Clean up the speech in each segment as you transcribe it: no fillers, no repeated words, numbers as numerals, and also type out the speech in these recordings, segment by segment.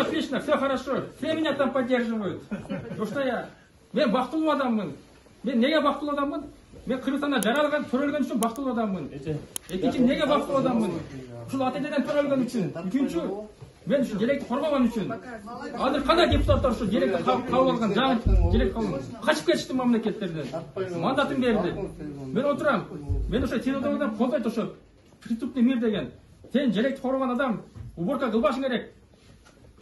отлично, все хорошо. Все меня там поддерживают. Потому что мен бактылуу адаммын. Мен неге бактылуу адаммын? Мен Кыргызстанда жаралган, төрөлгөн үчүн бактылуу адаммын. Экинчи, неге бактылуу адаммын? Ушул ата-энеден төрөлгөн үчүн. Үчүнчү, мен ушу желекти коргогон үчүн. Азыр кандай депутаттар ушу желекти кабыл алган, жаңы желек качып кетишти мамлекеттерден. Мандатын берди. Мен отурам. Мен ошо террордон колдойт ошо преступный мир деген. Сен желекти коргогон адам уборка кылбашың керек.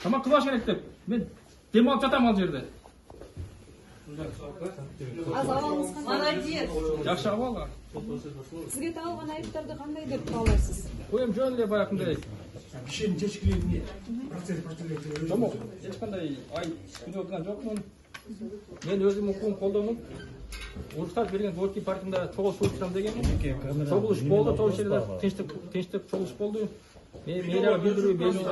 Тамак кылбашың керек деп. Мен дем алып жатам ал жерде. Молодец. Жакшы абал. Сизге тагылган айыптарды кандай деп каалайсыз? Коем жөн эле баягындай. Кишинин чечкилерине процесс Жомок, эч кандай күнөө кылган жокмун. Мен өзүм укугум колдонуп, уруксат берген Горький паркында чогулуш өткөрөм деген. Чогулуш болду, чогулуш жерде тынчтык чогулуш болду. Мен мейрага билдирүү бердим.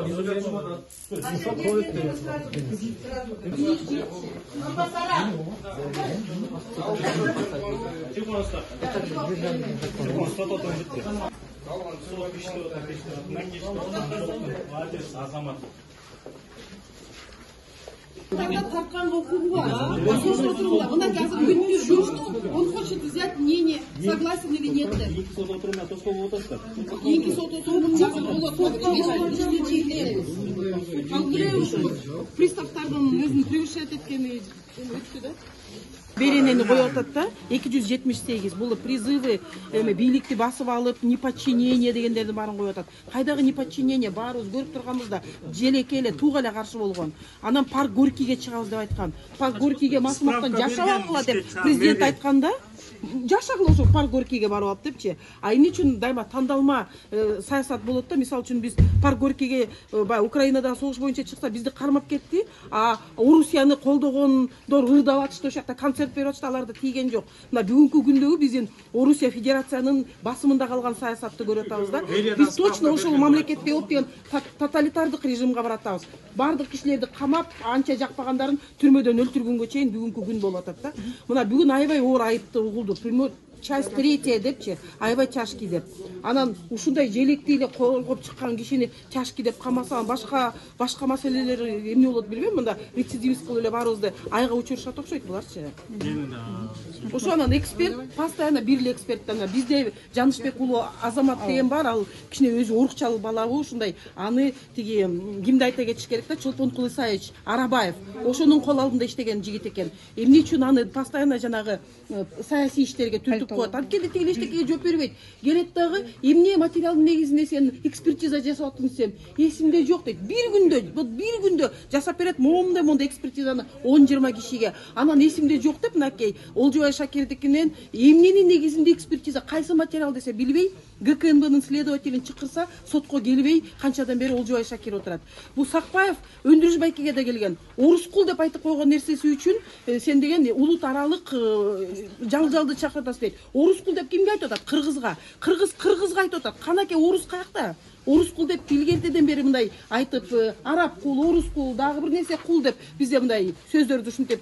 Тогда Таркан Волкова, он оказывается, он хочет взять мнение, согласен или нет. Приставтардың өзін превышать еткені өтті да? Беренені қойып атады да, 278 бұл призывы билікті басып алып, неподчинение дегендерді барын қойып атады. Қайдағы неподчинение бар, көріп тұрғанымызда желекелі, туғале қарсы болған. Анам парк Горькийге шығамыз деп айтқан. Парк Горькийге масымақтан жашауақыла деп президент айтқанда, жашағыла ошо парк Горькийге барып алып депчи. А эмне үчүн дайыма тандалма саясат болот да, мисалы үчүн биз парк Горькийге Украинада согуш боюнча чыкса бизди кармап кетти, а Орусияны колдогондор ырдап атышты, ошол жакта концерт берип атышты, аларды тийген жок. Мына бүгүнкү күндөгү биздин Орусия Федерациянын басымында калган саясатты көрүп атабыз да. Биз точно ошол мамлекетте болуп деген тоталитардык режимге баратабыз. Бардык кишилерди камап, анча жакпагандарын түрмөдөн өлтүргөнгө чейин бүгүнкү күн болуп атат да. Мына бүгүн аябай оор айыпты угулду. Часть 3 депчи, аябай чашки деп. Анан ушундай желекти эле колгоп чыккан кишини чашки деп камаса, башка маселелер эмне болот билбейм. Мында рецидивист кылып эле баарыбызды айга учурушат окшойт буларчы. Ошо анан эксперт, постоянно бир эле эксперт, бизде Жанышбек уулу Азамат деген бар, ал кичине өзү урукчал балабы, ушундай аны тиги кимди айта кетиш керек да, Чолпонкул Исаевич Арабаев. Ошонун кол алдында иштеген жигит экен. Эмне үчүн аны постоянно жанагы саясий иштерге түлтүп коет. Анткени тиги эчтекеге жооп бербейт. Келет дагы эмне материалдын негизинде сен экспертиза жасап атасың десем, эсимде жок дейт. Бир күндө жасап берет, мондай экспертизаны 10-20 кишиге. Анан эсимде жок деп мынакей Олжобай Шакирдикинен эмненин негизинде экспертиза, кайсы материал десе билбей, ГКНБнын следователин чакырса, сотко келбей, канчадан бери Олжобай Шакир отурат. Бул Сакпаев өндүрүш байкеге да келген. Орускул деп айтып койгон нерсеси үчүн сен деген улут аралык жаңжалды чакыртасыз дейт. Орускул деп кимге айтып атат? Кыргызга. Кыргызга айтып атат. Канаке орус каякта? Орускул деп билгенден бери мындай айтып, араб кул, орус кул, дагы бир нерсе кул деп бизде мындай сөздөрдү ушинтип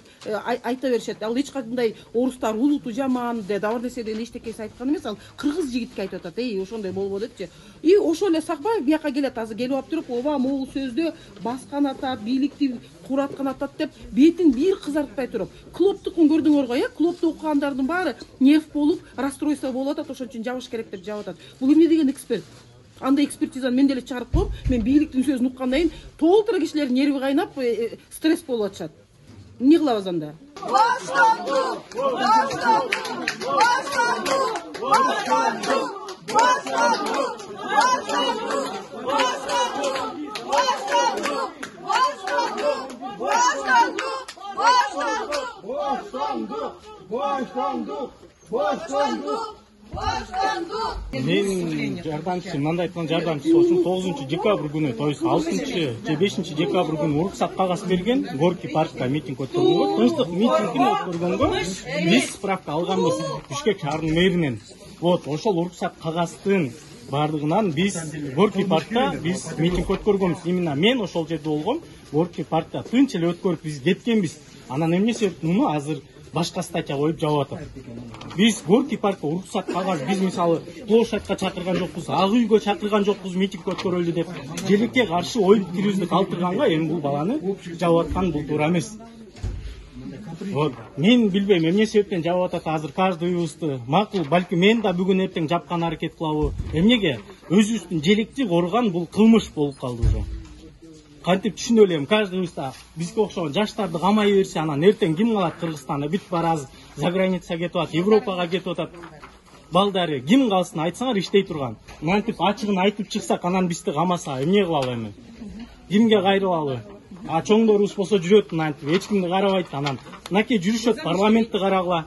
айта беришет. Ал эч кандай орустар улуту жаман деп дагы бир нерсе деген эчтекеси айткан эмес, ал кыргыз жигитке айтып атат. Ошондой болбо депчи. И ошол эле Сакбаев бияка келет, азыр келип алып туруп, оба могул сөздө баскан атат, бийликти кураткан атат деп бетин бир кызартпай туруп. Клоптукун көрдүңөр го, Клопту окугандардын баары нерв болуп, расстройство болуп атат, ошон үчүн жабыш керек деп жабып атат. Бул эмне деген эксперт? Андай экспертизаны мен деле чыгарып коем, мен бийликтин сөзүн уккандан кийин толтура кишилердин нерви кайнап, стресс болуп атышат. Эмне кылабыз анда? Менин жардамчым, мындай айткан жардамчысы ошол 9 декабрь күнү, то есть 6 же 5 декабрь күнү уруксат кагаз берген, Горький паркта митинг өткөргөнгө, тынчтык митингин өткөргөнгө биз справка алганбыз Бишкек шаарынын мэринен. Вот, ошол уруксат кагаздын бардыгынан биз Горький паркта биз митинг өткөргөнбүз. Именно мен ошол жерде болгом, Горький паркта тынч эле өткөрүп биз кеткенбиз. Анан эмне себеп муну азыр башка статья коюп жабып атат. Биз Горький паркка уруксат кагаз, биз мисалы площадька чакырган жокпуз, ак үйгө чакырган жокпуз, митинг өткөрөлдү деп желекке каршы ой пикирибизди калтырганга эми бул баланы жабып аткан бул туура эмес. Вот, мен билбейм эмне себептен жабып атат азыр каждыйыбызды. Макул, балки мен да бүгүн эртең жапкан аракет кылабы. Эмнеге? Өзүбүздүн желекти корган бул кылмыш болуп калды уже. Кантип түшүнө элем, каждыйыбыз да бизге окшогон жаштарды камай берсе, анан эртең ким калат Кыргызстанда? Бүт барабыз, за границага кетип атат, Европага кетип атат. Балдары ким калсын, айтсаңар иштей турган. Мынтип ачыгын айтып чыксак, анан бизди камаса, эмне кылалы эми? Кимге кайрылалы? Чоңдорубуз болсо жүрөт, мынтип эч кимди карабайт, анан мынакей жүрүшөт, парламентти карагыла.